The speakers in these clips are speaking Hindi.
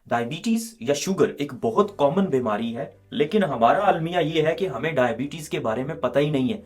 डायबिटीज या शुगर एक बहुत कॉमन बीमारी है, लेकिन हमारा अलमिया ये है कि हमें डायबिटीज के बारे में पता ही नहीं है।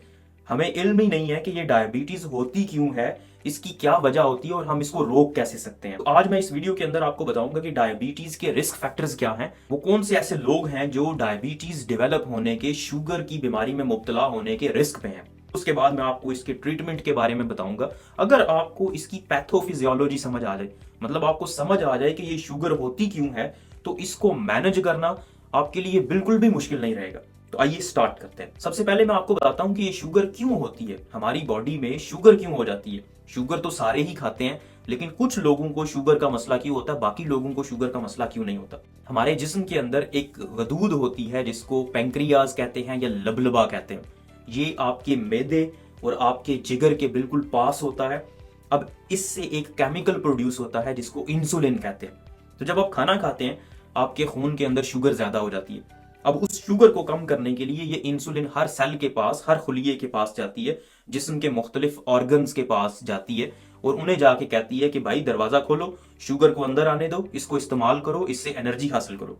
हमें इल्म ही नहीं है कि ये डायबिटीज होती क्यों है, इसकी क्या वजह होती है और हम इसको रोक कैसे सकते हैं। तो आज मैं इस वीडियो के अंदर आपको बताऊंगा कि डायबिटीज के रिस्क फैक्टर्स क्या हैं, वो कौन से ऐसे लोग हैं जो डायबिटीज डेवलप होने के, शुगर की बीमारी में मुब्तला होने के रिस्क पे हैं। उसके बाद मैं आपको इसके ट्रीटमेंट के बारे में बताऊंगा। अगर आपको इसकी पैथोफिजियोलॉजी समझ आ जाए, मतलब आपको समझ आ जाए कि ये शुगर होती क्यों है, तो इसको मैनेज करना आपके लिए बिल्कुल भी मुश्किल नहीं रहेगा। तो आइए स्टार्ट करते हैं। सबसे पहले मैं आपको बताता हूं कि ये शुगर क्यों होती है, हमारी बॉडी में शुगर क्यों हो जाती है। शुगर तो सारे ही खाते हैं, लेकिन कुछ लोगों को शुगर का मसला क्यों होता है, बाकी लोगों को शुगर का मसला क्यों नहीं होता। हमारे जिस्म के अंदर एक गदूद होती है जिसको पैंक्रियाज कहते हैं या लबलबा कहते हैं। ये आपके मैदे और आपके जिगर के बिल्कुल पास होता है। अब इससे एक केमिकल प्रोड्यूस होता है जिसको इंसुलिन कहते हैं। तो जब आप खाना खाते हैं, आपके खून के अंदर शुगर ज्यादा हो जाती है। अब उस शुगर को कम करने के लिए ये इंसुलिन हर सेल के पास, हर खुलिये के पास जाती है, जिस्म के मुख्तलिफ ऑर्गन्स के पास जाती है और उन्हें जाके कहती है कि भाई दरवाजा खोलो, शुगर को अंदर आने दो, इसको इस्तेमाल करो, इससे एनर्जी हासिल करो।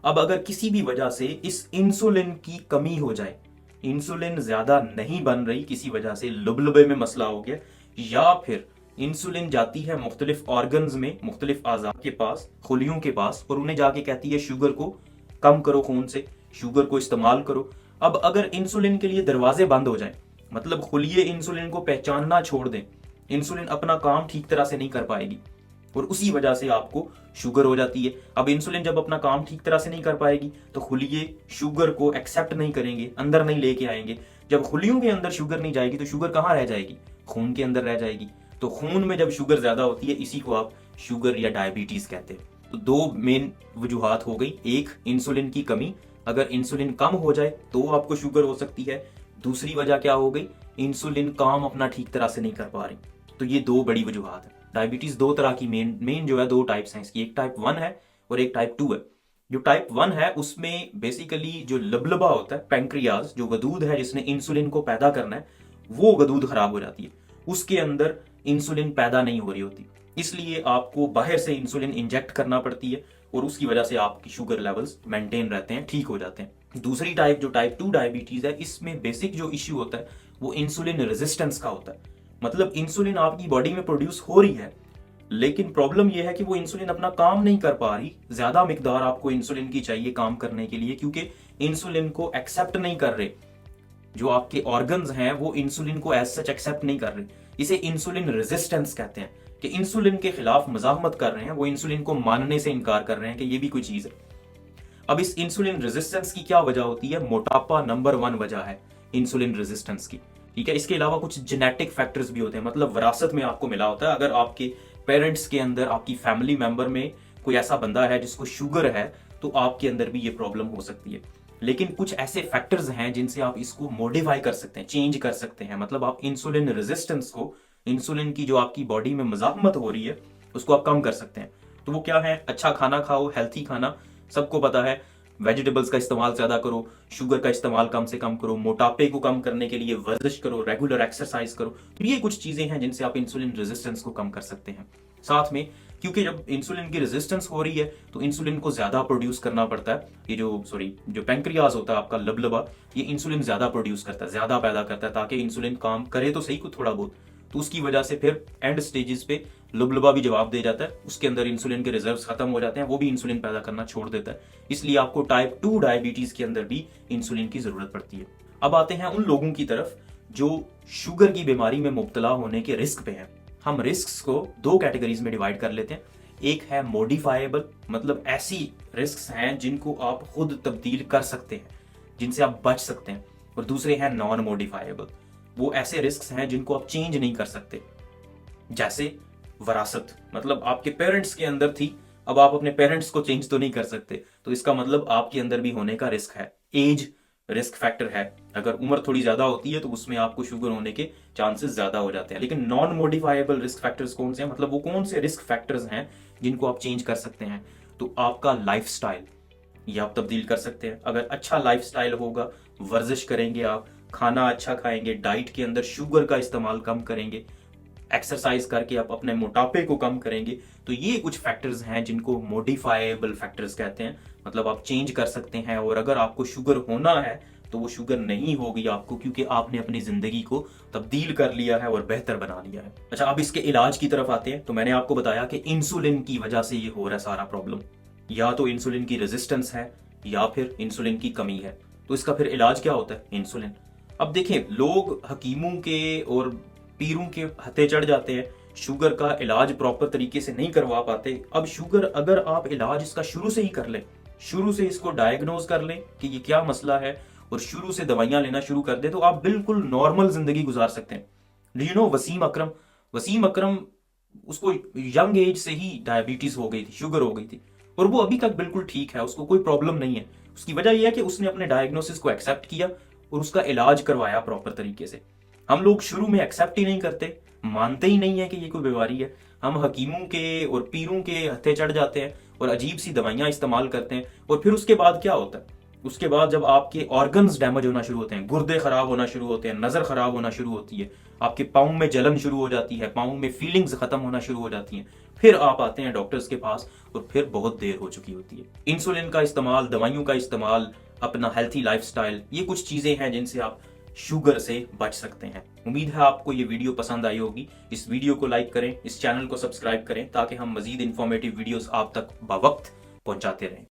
अब अगर किसी भी वजह से इस इंसुलिन की कमी हो जाए, इंसुलिन ज्यादा नहीं बन रही, किसी वजह से लुबलुबे में मसला हो गया, या फिर इंसुलिन जाती है मुख्तलिफ ऑर्गन्स में, मुख्तलिफ आज़ा के पास, खुलियों के पास, और उन्हें जाके कहती है शुगर को कम करो, खून से शुगर को इस्तेमाल करो। अब अगर इंसुलिन के लिए दरवाजे बंद हो जाएं, मतलब खुलिये इंसुलिन को पहचानना छोड़ दें, इंसुलिन अपना काम ठीक तरह से नहीं कर पाएगी और उसी वजह से आपको शुगर हो जाती है। अब इंसुलिन जब अपना काम ठीक तरह से नहीं कर पाएगी तो खुलिये शुगर को एक्सेप्ट नहीं करेंगे, अंदर नहीं लेके आएंगे। जब खुलियों के अंदर शुगर नहीं जाएगी तो शुगर कहाँ रह जाएगी, खून के अंदर रह जाएगी। तो खून में जब शुगर ज्यादा होती है, इसी को आप शुगर या डायबिटीज कहते हैं। तो दो मेन वजूहात हो गई, एक इंसुलिन की कमी, अगर इंसुलिन कम हो जाए तो आपको शुगर हो सकती है। दूसरी वजह क्या हो गई, इंसुलिन काम अपना ठीक तरह से नहीं कर पा रही। तो ये दो बड़ी वजूहात है। डायबिटीज दो तरह की मेन जो है, दो टाइप्स हैं इसकी, एक टाइप 1 है और एक टाइप 2 है। जो टाइप 1 है उसमें बेसिकली जो लबलबा होता है, पैंक्रियाज, जो गदूद है जिसने इंसुलिन को पैदा करना है, वो गदूद खराब हो जाती है, उसके अंदर इंसुलिन पैदा नहीं हो रही होती, इसलिए आपको बाहर से इंसुलिन इंजेक्ट करना पड़ती है और उसकी वजह से आपकी शुगर लेवल्स मेंटेन रहते हैं, ठीक हो जाते हैं। दूसरी टाइप, जो टाइप 2 डायबिटीज है, इसमें बेसिक जो इश्यू होता है वो इंसुलिन रेजिस्टेंस का होता है। मतलब इंसुलिन आपकी बॉडी में प्रोड्यूस हो रही है, लेकिन प्रॉब्लम यह है कि वो इंसुलिन अपना काम नहीं कर पा रही। ज्यादा मिकदार आपको इंसुलिन की चाहिए काम करने के लिए, क्योंकि इंसुलिन को एक्सेप्ट नहीं कर रहे, जो आपके ऑर्गन्स हैं वो इंसुलिन को एज सच एक्सेप्ट नहीं कर रहे। इसे इंसुलिन रेजिस्टेंस कहते हैं, कि इंसुलिन के खिलाफ मजाकमत कर रहे हैं, वो इंसुलिन को मानने से इनकार कर रहे हैं कि ये भी कोई चीज है। अब इस इंसुलिन रेजिस्टेंस की क्या वजह होती है, मोटापा नंबर 1 वजह है इंसुलिन रेजिस्टेंस की, ठीक है। इसके अलावा कुछ जेनेटिक फैक्टर्स भी होते हैं, मतलब विरासत में आपको मिला होता है। अगर आपके पेरेंट्स के अंदर, आपकी फैमिली मेंबर में कोई ऐसा बंदा है जिसको शुगर है, तो आपके अंदर भी ये प्रॉब्लम हो सकती है। लेकिन कुछ ऐसे फैक्टर्स हैं जिनसे आप इसको मॉडिफाई कर सकते हैं, चेंज कर सकते हैं। मतलब आप इंसुलिन रेजिस्टेंस को, इंसुलिन की जो आपकी बॉडी में मजाकमत हो रही है, उसको आप कम कर सकते हैं। तो वो क्या है, अच्छा खाना खाओ, हेल्थी खाना, सबको पता है, वेजिटेबल्स का इस्तेमाल ज्यादा करो, शुगर का इस्तेमाल कम से कम करो, मोटापे को कम करने के लिए वर्जिश करो, रेगुलर एक्सरसाइज करो। तो ये कुछ चीजें हैं जिनसे आप इंसुलिन रेजिस्टेंस को कम कर सकते हैं। साथ में, क्योंकि जब इंसुलिन की रेजिस्टेंस हो रही है तो इंसुलिन को ज्यादा प्रोड्यूस करना पड़ता है। ये जो पैंक्रियाज होता है आपका, लबलबा, ये इंसुलिन ज्यादा प्रोड्यूस करता है, ज्यादा पैदा करता है, ताकि इंसुलिन काम करे तो सही को थोड़ा बहुत। तो उसकी वजह से फिर एंड स्टेजेस पे लबलबा भी जवाब दे जाता है, उसके अंदर इंसुलिन के रिजर्व्स खत्म हो जाते हैं, वो भी इंसुलिन पैदा करना छोड़ देता है। इसलिए आपको टाइप 2 डायबिटीज के अंदर भी इंसुलिन की जरूरत पड़ती है। अब आते हैं उन लोगों की तरफ जो शुगर की बीमारी में मुब्तला होने के रिस्क पे हैं। हम रिस्क को दो कैटेगरीज में डिवाइड कर लेते हैं। एक है मॉडिफाइबल, मतलब ऐसी रिस्क हैं जिनको आप खुद तब्दील कर सकते हैं, जिनसे आप बच सकते हैं। और दूसरे हैं नॉन मॉडिफाइबल, वो ऐसे रिस्क हैं जिनको आप चेंज नहीं कर सकते। जैसे वरासत, मतलब आपके पेरेंट्स के अंदर थी, अब आप अपने पेरेंट्स को चेंज तो नहीं कर सकते, तो इसका मतलब आपके अंदर भी होने का रिस्क है। एज रिस्क फैक्टर है, अगर उम्र थोड़ी ज्यादा होती है तो उसमें आपको शुगर होने के चांसेस ज्यादा हो जाते हैं। लेकिन नॉन मॉडिफाइबल रिस्क फैक्टर्स कौन से हैं, मतलब वो कौन से रिस्क फैक्टर्स हैं जिनको आप चेंज कर सकते हैं। तो आपका लाइफस्टाइल, ये आप तब्दील कर सकते हैं। अगर अच्छा लाइफस्टाइल होगा, वर्जिश करेंगे, आप खाना अच्छा खाएंगे, डाइट के अंदर शुगर का इस्तेमाल कम करेंगे, एक्सरसाइज करके आप अपने मोटापे को कम करेंगे। तो ये कुछ फैक्टर्स हैं जिनको मॉडिफाइबल फैक्टर्स कहते हैं, मतलब आप चेंज कर सकते हैं। और अगर आपको शुगर होना है तो वो शुगर नहीं होगी आपको, क्योंकि आपने अपनी जिंदगी को तब्दील कर लिया है और बेहतर बना लिया है। अच्छा, अब इसके इलाज की तरफ आते हैं। तो मैंने आपको बताया कि इंसुलिन की वजह से ये हो रहा है सारा प्रॉब्लम, या तो इंसुलिन की रेजिस्टेंस है या फिर इंसुलिन की कमी है। तो इसका फिर इलाज क्या होता है? इंसुलिन। अब देखें, लोग हकीमों के और पीरों के हत्थे चढ़ जाते हैं, शुगर का इलाज प्रॉपर तरीके से नहीं करवा पाते। अब शुगर अगर आप इलाज इसका शुरू से ही कर लें, शुरू से इसको डायग्नोज कर लें कि ये क्या मसला है और शुरू से दवाइयां लेना शुरू कर दें, तो आप बिल्कुल नॉर्मल जिंदगी गुजार सकते हैं। डू यू नो वसीम अकरम उसको यंग एज से ही डायबिटीज हो गई थी, शुगर हो गई थी, और वो अभी तक बिल्कुल ठीक है, उसको कोई प्रॉब्लम नहीं है। उसकी वजह यह है कि उसने अपने डायग्नोसिस को एक्सेप्ट किया और उसका इलाज करवाया प्रॉपर तरीके से। हम लोग शुरू में एक्सेप्ट ही नहीं करते, मानते ही नहीं है कि ये कोई बीमारी है। हम हकीमों के और पीरों के हत्थे चढ़ जाते हैं और अजीब सी दवाइयां इस्तेमाल करते हैं। और फिर उसके बाद क्या होता है? उसके बाद जब आपके ऑर्गन्स डैमेज होना शुरू होते हैं, गुर्दे खराब होना शुरू होते हैं, नजर खराब होना शुरू होती है, आपके पाँव में जलन शुरू हो जाती है, पाँव में फीलिंग्स खत्म होना शुरू हो जाती हैं, फिर आप आते हैं डॉक्टर्स के पास और फिर बहुत देर हो चुकी होती है। इंसुलिन का इस्तेमाल, दवाइयों का इस्तेमाल, अपना हेल्थी लाइफस्टाइल, ये कुछ चीजें हैं जिनसे आप शुगर से बच सकते हैं। उम्मीद है आपको ये वीडियो पसंद आई होगी। इस वीडियो को लाइक करें, इस चैनल को सब्सक्राइब करें, ताकि हम मजीद इंफॉर्मेटिव वीडियोस आप तक बवक्त पहुंचाते रहें।